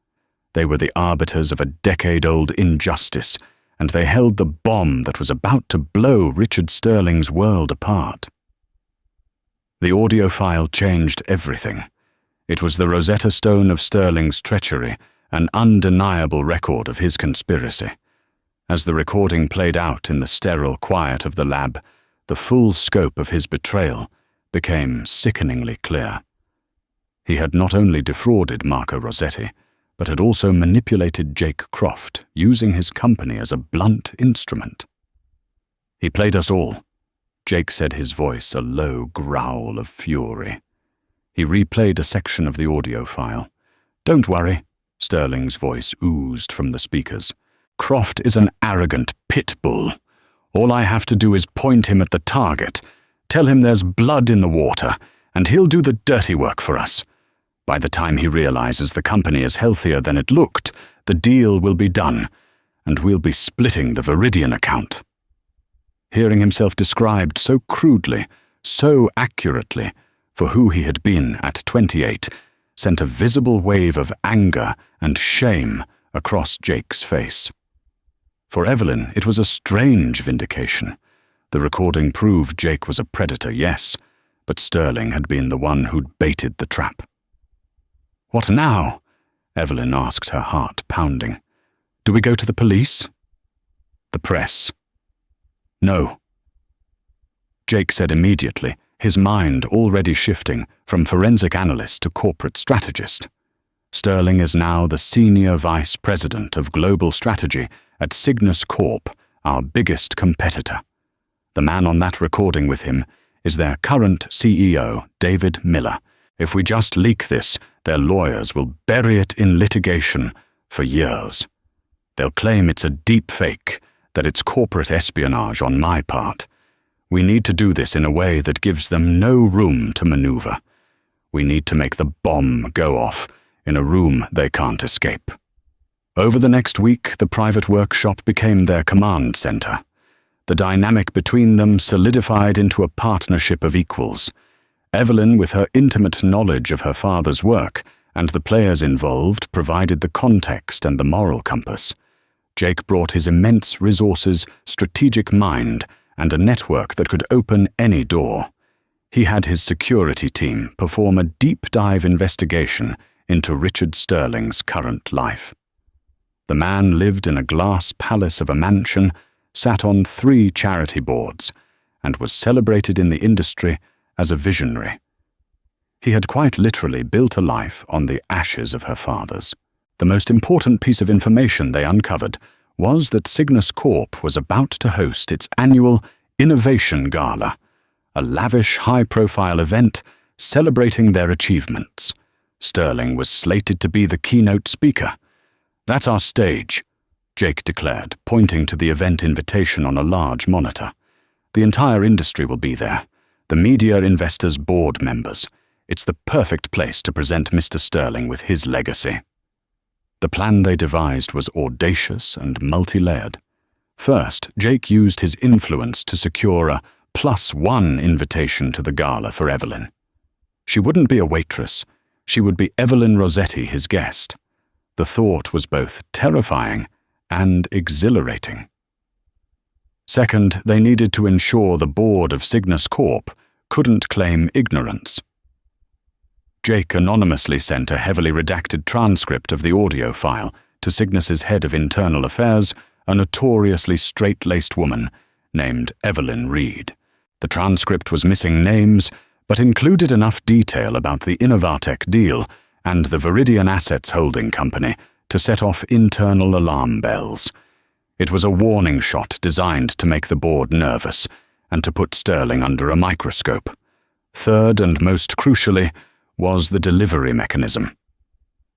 [SPEAKER 1] They were the arbiters of a decade-old injustice, and they held the bomb that was about to blow Richard Sterling's world apart. The audio file changed everything. It was the Rosetta Stone of Sterling's treachery, an undeniable record of his conspiracy. As the recording played out in the sterile quiet of the lab, the full scope of his betrayal became sickeningly clear. He had not only defrauded Marco Rossetti, but had also manipulated Jake Croft, using his company as a blunt instrument. "He played us all," Jake said, his voice a low growl of fury. He replayed a section of the audio file. "Don't worry," Sterling's voice oozed from the speakers. "Croft is an arrogant pit bull. All I have to do is point him at the target, tell him there's blood in the water, and he'll do the dirty work for us. By the time he realizes the company is healthier than it looked, the deal will be done, and we'll be splitting the Viridian account." Hearing himself described so crudely, so accurately, for who he had been at 28, sent a visible wave of anger and shame across Jake's face. For Evelyn, it was a strange vindication. The recording proved Jake was a predator, yes, but Sterling had been the one who'd baited the trap. "What now?" Evelyn asked, her heart pounding. "Do we go to the police?" "The press." "No." Jake said immediately, his mind already shifting from forensic analyst to corporate strategist. Sterling is now the senior vice president of global strategy at Cygnus Corp, our biggest competitor. The man on that recording with him is their current CEO, David Miller. If we just leak this, their lawyers will bury it in litigation for years. They'll claim it's a deep fake, that it's corporate espionage on my part. We need to do this in a way that gives them no room to maneuver. We need to make the bomb go off in a room they can't escape. Over the next week, the private workshop became their command center. The dynamic between them solidified into a partnership of equals. Evelyn, with her intimate knowledge of her father's work, and the players involved, provided the context and the moral compass. Jake brought his immense resources, strategic mind, and a network that could open any door. He had his security team perform a deep-dive investigation into Richard Sterling's current life. The man lived in a glass palace of a mansion, sat on 3 charity boards, and was celebrated in the industry as a visionary. He had quite literally built a life on the ashes of her father's. The most important piece of information they uncovered was that Cygnus Corp was about to host its annual Innovation Gala, a lavish, high-profile event celebrating their achievements. Sterling was slated to be the keynote speaker. "That's our stage," Jake declared, pointing to the event invitation on a large monitor. "The entire industry will be there. The media investors' board members. It's the perfect place to present Mr. Sterling with his legacy." The plan they devised was audacious and multi-layered. First, Jake used his influence to secure a +1 invitation to the gala for Evelyn. She wouldn't be a waitress. She would be Evelyn Rossetti, his guest. The thought was both terrifying and exhilarating. Second, they needed to ensure the board of Cygnus Corp couldn't claim ignorance. Jake anonymously sent a heavily redacted transcript of the audio file to Cygnus's head of internal affairs, a notoriously straight-laced woman named Evelyn Reed. The transcript was missing names, but included enough detail about the Innovatec deal and the Viridian Assets Holding Company to set off internal alarm bells. It was a warning shot designed to make the board nervous and to put Sterling under a microscope. Third, and most crucially, was the delivery mechanism.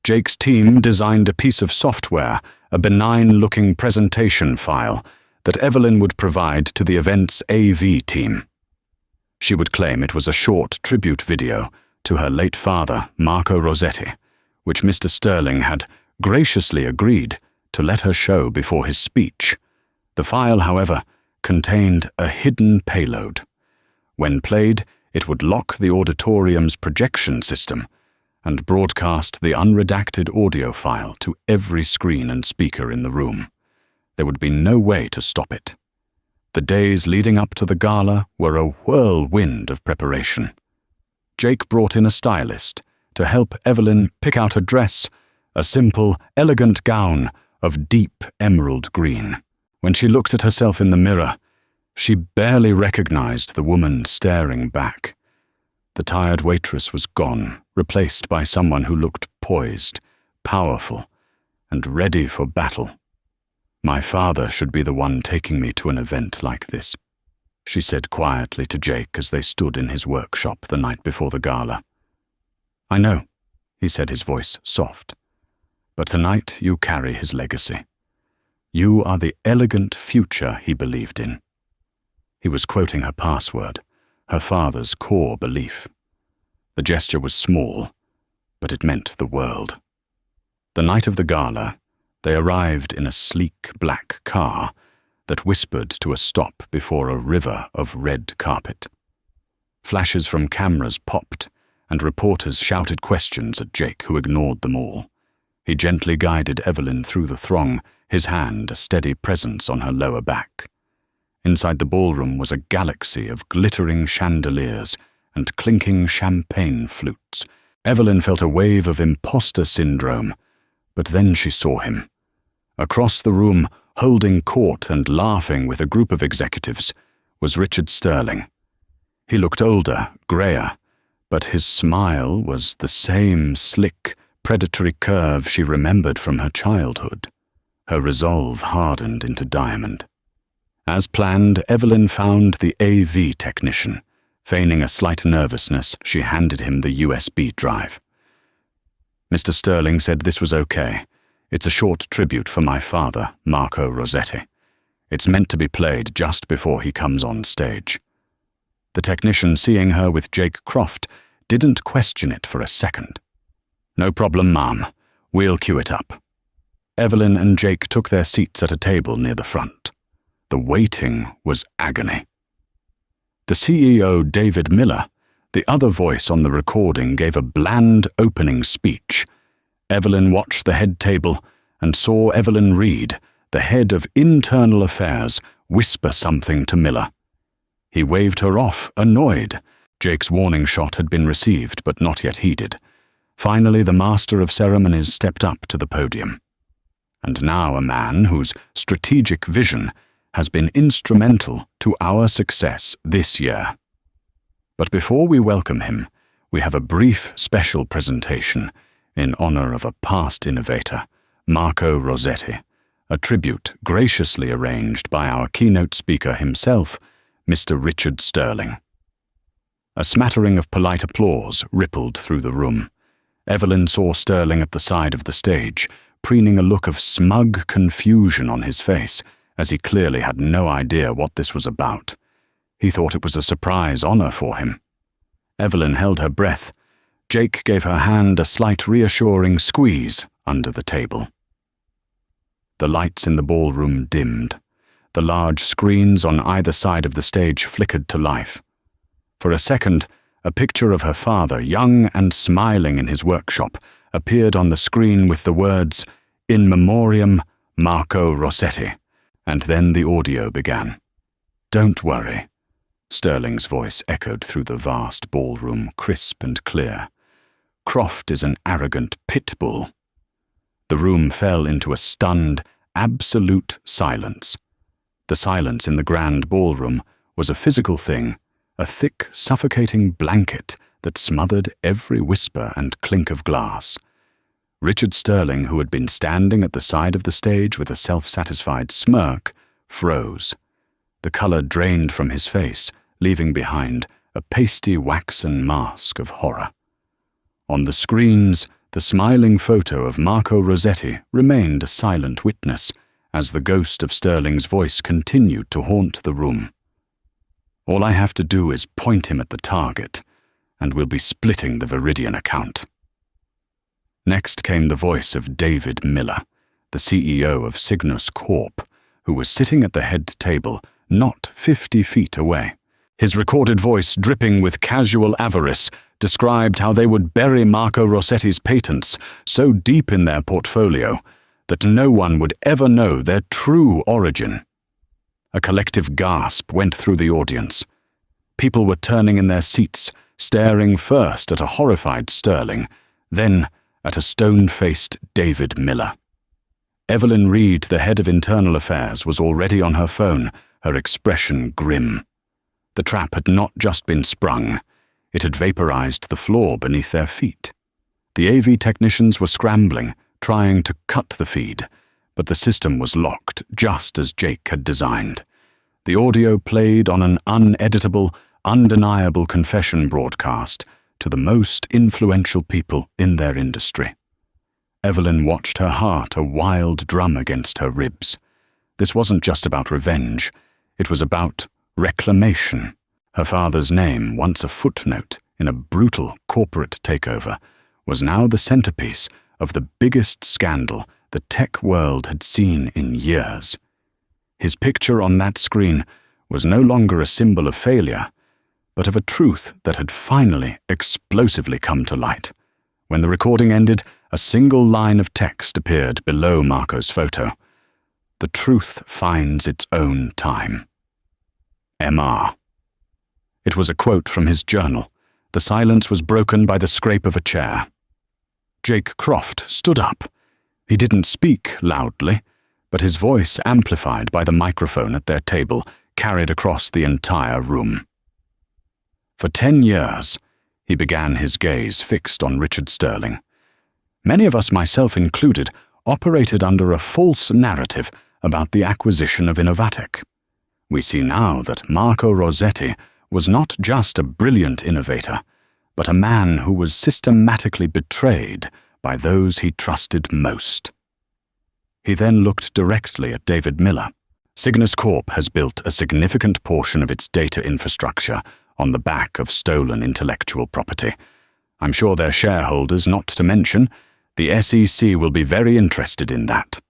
[SPEAKER 1] Jake's team designed a piece of software, a benign-looking presentation file, that Evelyn would provide to the event's AV team. She would claim it was a short tribute video to her late father, Marco Rossetti, which Mr. Sterling had graciously agreed to let her show before his speech. The file, however, contained a hidden payload. When played, it would lock the auditorium's projection system and broadcast the unredacted audio file to every screen and speaker in the room. There would be no way to stop it. The days leading up to the gala were a whirlwind of preparation. Jake brought in a stylist to help Evelyn pick out a dress, a simple, elegant gown of deep emerald green. When she looked at herself in the mirror, she barely recognized the woman staring back. The tired waitress was gone, replaced by someone who looked poised, powerful, and ready for battle. "My father should be the one taking me to an event like this," she said quietly to Jake as they stood in his workshop the night before the gala. "I know," he said, his voice soft, "but tonight you carry his legacy. You are the elegant future he believed in." He was quoting her password, her father's core belief. The gesture was small, but it meant the world. The night of the gala, they arrived in a sleek black car that whispered to a stop before a river of red carpet. Flashes from cameras popped, and reporters shouted questions at Jake, who ignored them all. He gently guided Evelyn through the throng, his hand a steady presence on her lower back. Inside the ballroom was a galaxy of glittering chandeliers and clinking champagne flutes. Evelyn felt a wave of imposter syndrome, but then she saw him. Across the room, holding court and laughing with a group of executives, was Richard Sterling. He looked older, grayer, but his smile was the same slick, predatory curve she remembered from her childhood. Her resolve hardened into diamond. As planned, Evelyn found the AV technician. Feigning a slight nervousness, she handed him the USB drive. Mr. Sterling said this was okay. It's a short tribute for my father, Marco Rossetti. It's meant to be played just before he comes on stage. The technician, seeing her with Jake Croft, didn't question it for a second. "No problem, ma'am. We'll cue it up." Evelyn and Jake took their seats at a table near the front. The waiting was agony. The CEO, David Miller, the other voice on the recording, gave a bland opening speech. Evelyn watched the head table and saw Evelyn Reed, the head of internal affairs, whisper something to Miller. He waved her off, annoyed. Jake's warning shot had been received, but not yet heeded. Finally, the master of ceremonies stepped up to the podium. And now a man whose strategic vision has been instrumental to our success this year. But before we welcome him, we have a brief special presentation in honor of a past innovator, Marco Rossetti, a tribute graciously arranged by our keynote speaker himself, Mr. Richard Sterling. A smattering of polite applause rippled through the room. Evelyn saw Sterling at the side of the stage, preening a look of smug confusion on his face, as he clearly had no idea what this was about. He thought it was a surprise honor for him. Evelyn held her breath. Jake gave her hand a slight reassuring squeeze under the table. The lights in the ballroom dimmed. The large screens on either side of the stage flickered to life. For a second, a picture of her father, young and smiling in his workshop, appeared on the screen with the words, "In Memoriam, Marco Rossetti," and then the audio began. "Don't worry," Sterling's voice echoed through the vast ballroom, crisp and clear. "Croft is an arrogant pit bull." The room fell into a stunned, absolute silence. The silence in the grand ballroom was a physical thing, a thick, suffocating blanket that smothered every whisper and clink of glass. Richard Sterling, who had been standing at the side of the stage with a self-satisfied smirk, froze. The colour drained from his face, leaving behind a pasty waxen mask of horror. On the screens, the smiling photo of Marco Rossetti remained a silent witness as the ghost of Sterling's voice continued to haunt the room. "All I have to do is point him at the target, and we'll be splitting the Viridian account." Next came the voice of David Miller, the CEO of Cygnus Corp, who was sitting at the head table not 50 feet away. His recorded voice, dripping with casual avarice, described how they would bury Marco Rossetti's patents so deep in their portfolio that no one would ever know their true origin. A collective gasp went through the audience. People were turning in their seats, staring first at a horrified Sterling, then at a stone-faced David Miller. Evelyn Reed, the head of internal affairs, was already on her phone, her expression grim. The trap had not just been sprung, it had vaporized the floor beneath their feet. The AV technicians were scrambling, trying to cut the feed, but the system was locked just as Jake had designed. The audio played on an uneditable, undeniable confession broadcast to the most influential people in their industry. Evelyn watched her heart a wild drum against her ribs. This wasn't just about revenge, it was about reclamation. Her father's name, once a footnote in a brutal corporate takeover, was now the centerpiece of the biggest scandal the tech world had seen in years. His picture on that screen was no longer a symbol of failure, but of a truth that had finally explosively come to light. When the recording ended, a single line of text appeared below Marco's photo. "The truth finds its own time. MR." It was a quote from his journal. The silence was broken by the scrape of a chair. Jake Croft stood up. He didn't speak loudly, but his voice, amplified by the microphone at their table, carried across the entire room. For 10 years, he began, his gaze fixed on Richard Sterling. Many of us, myself included, operated under a false narrative about the acquisition of Innovatec. We see now that Marco Rossetti was not just a brilliant innovator, but a man who was systematically betrayed by those he trusted most. He then looked directly at David Miller. Cygnus Corp has built a significant portion of its data infrastructure on the back of stolen intellectual property. I'm sure their shareholders, not to mention, the SEC, will be very interested in that.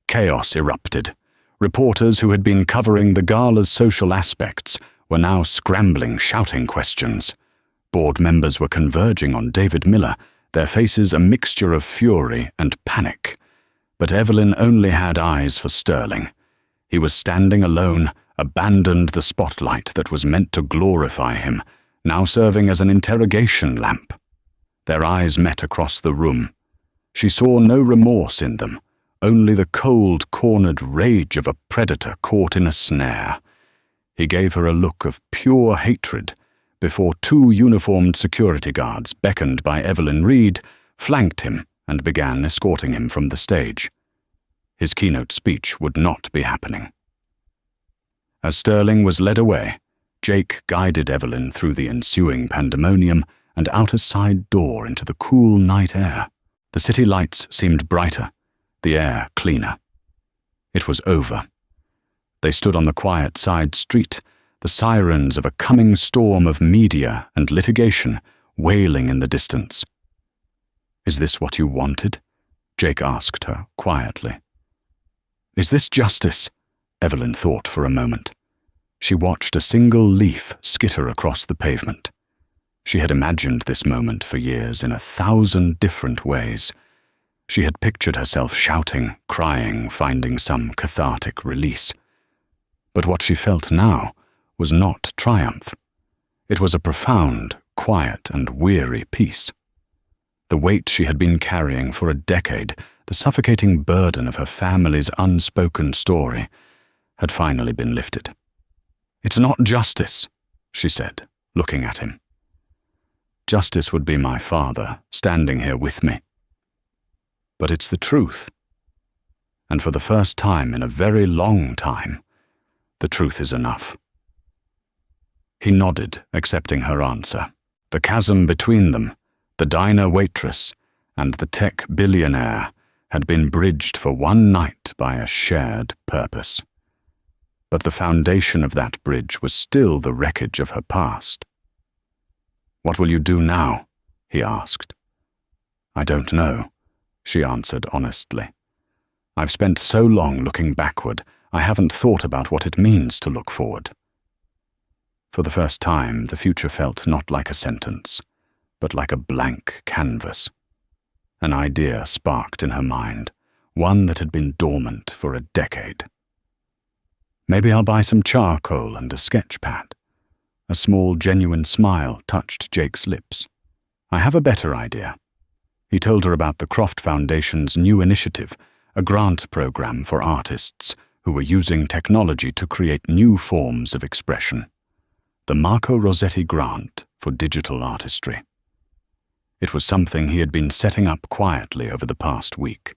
[SPEAKER 1] Chaos erupted. Reporters who had been covering the gala's social aspects were now scrambling, shouting questions. Board members were converging on David Miller, their faces a mixture of fury and panic. But Evelyn only had eyes for Sterling. He was standing alone, abandoned the spotlight that was meant to glorify him, now serving as an interrogation lamp. Their eyes met across the room. She saw no remorse in them, only the cold, cornered rage of a predator caught in a snare. He gave her a look of pure hatred before 2 uniformed security guards, beckoned by Evelyn Reed, flanked him and began escorting him from the stage. His keynote speech would not be happening. As Sterling was led away, Jake guided Evelyn through the ensuing pandemonium and out a side door into the cool night air. The city lights seemed brighter, the air cleaner. It was over. They stood on the quiet side street, the sirens of a coming storm of media and litigation wailing in the distance. "Is this what you wanted?" Jake asked her quietly. "Is this justice?" Evelyn thought for a moment. She watched a single leaf skitter across the pavement. She had imagined this moment for years in 1,000 different ways. She had pictured herself shouting, crying, finding some cathartic release. But what she felt now was not triumph. It was a profound, quiet, and weary peace. The weight she had been carrying for a decade, the suffocating burden of her family's unspoken story, had finally been lifted. "It's not justice," she said, looking at him. "Justice would be my father, standing here with me. But it's the truth. And for the first time in a very long time, the truth is enough." He nodded, accepting her answer. The chasm between them, the diner waitress and the tech billionaire, had been bridged for one night by a shared purpose. But the foundation of that bridge was still the wreckage of her past. "What will you do now?" he asked. "I don't know," she answered honestly. "I've spent so long looking backward, I haven't thought about what it means to look forward." For the first time, the future felt not like a sentence, but like a blank canvas. An idea sparked in her mind, one that had been dormant for a decade. "Maybe I'll buy some charcoal and a sketch pad." A small, genuine smile touched Jake's lips. "I have a better idea." He told her about the Croft Foundation's new initiative, a grant program for artists who were using technology to create new forms of expression. The Marco Rossetti Grant for Digital Artistry. It was something he had been setting up quietly over the past week.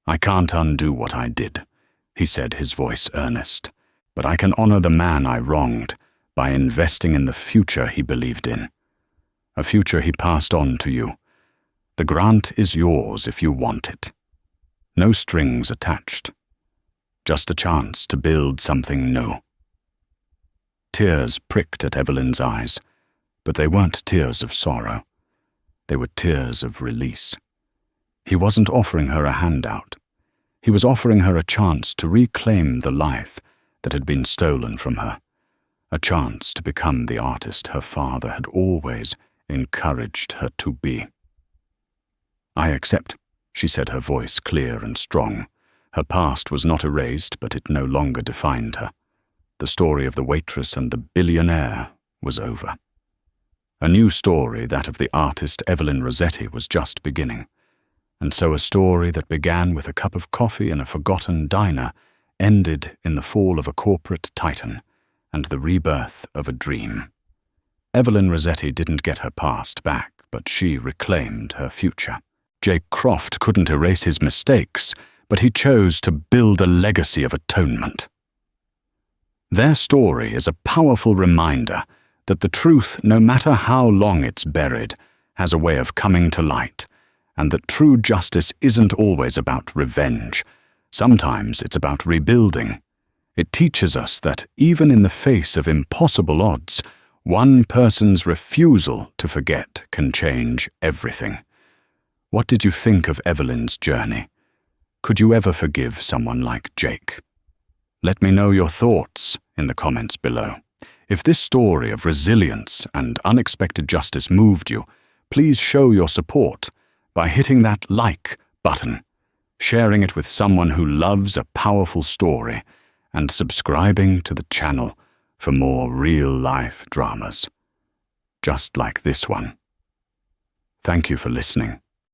[SPEAKER 1] "I can't undo what I did," he said, his voice earnest, "but I can honor the man I wronged by investing in the future he believed in. A future he passed on to you. The grant is yours if you want it. No strings attached. Just a chance to build something new." Tears pricked at Evelyn's eyes, but they weren't tears of sorrow. They were tears of release. He wasn't offering her a handout. He was offering her a chance to reclaim the life that had been stolen from her, a chance to become the artist her father had always encouraged her to be. "I accept," she said, her voice clear and strong. Her past was not erased, but it no longer defined her. The story of the waitress and the billionaire was over. A new story, that of the artist Evelyn Rossetti, was just beginning. And so a story that began with a cup of coffee in a forgotten diner ended in the fall of a corporate titan and the rebirth of a dream. Evelyn Rossetti didn't get her past back, but she reclaimed her future. Jake Croft couldn't erase his mistakes, but he chose to build a legacy of atonement. Their story is a powerful reminder that the truth, no matter how long it's buried, has a way of coming to light, and that true justice isn't always about revenge. Sometimes it's about rebuilding. It teaches us that even in the face of impossible odds, one person's refusal to forget can change everything. What did you think of Evelyn's journey? Could you ever forgive someone like Jake? Let me know your thoughts in the comments below. If this story of resilience and unexpected justice moved you, please show your support by hitting that like button, sharing it with someone who loves a powerful story, and subscribing to the channel for more real-life dramas, just like this one. Thank you for listening.